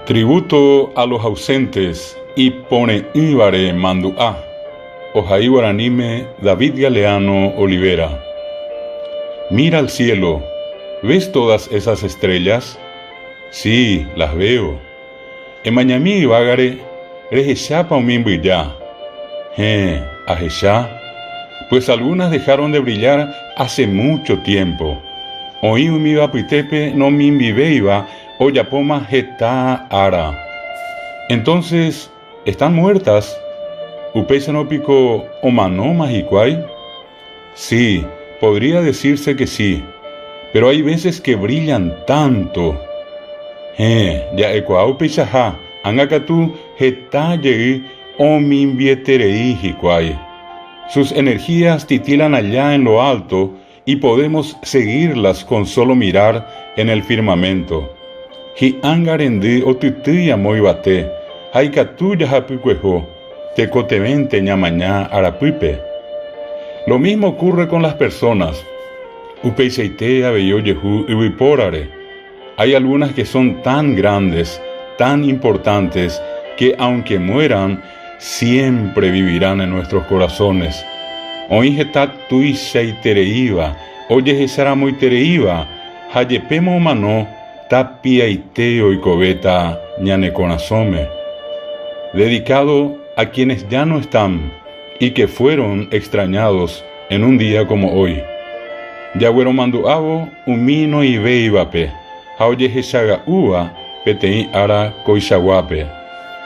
Tributo a los ausentes y pone íbare manduá. Ojaí Guaranime David Galeano Olivera. Mira al cielo, ¿ves todas esas estrellas? Sí, las veo. Emañamí y Vágare, rejechá pa ya. Ajechá. Pues algunas dejaron de brillar hace mucho tiempo. Oí mi vapuitepe no mi viveiva o yapoma jetá ara. Entonces, ¿están muertas? ¿Upeisanópico o manó majicuay? Sí, podría decirse que sí, pero hay veces que brillan tanto. Ya ecuau peisaja, angacatú jetá yei o minvieterei jicuay. Sus energías titilan allá en lo alto y podemos seguirlas con solo mirar en el firmamento. Hi angarendi o tutuya muy bate, haikatuya hapucuejo, tecotemente ñamañá arapuipe. Lo mismo ocurre con las personas. Upeiseite abeyo yehu uiporare. Hay algunas que son tan grandes, tan importantes, que aunque mueran, siempre vivirán en nuestros corazones. Oingetat tuisei tereiva, oye esara muy tereiva, hayepemo mano, tapia iteo y cobeta ñaneconasome. Dedicado a quienes ya no están y que fueron extrañados en un día como hoy. Yagüero manduavo, umino y veivape, haoye hesaga ua, petei ara coisaguape.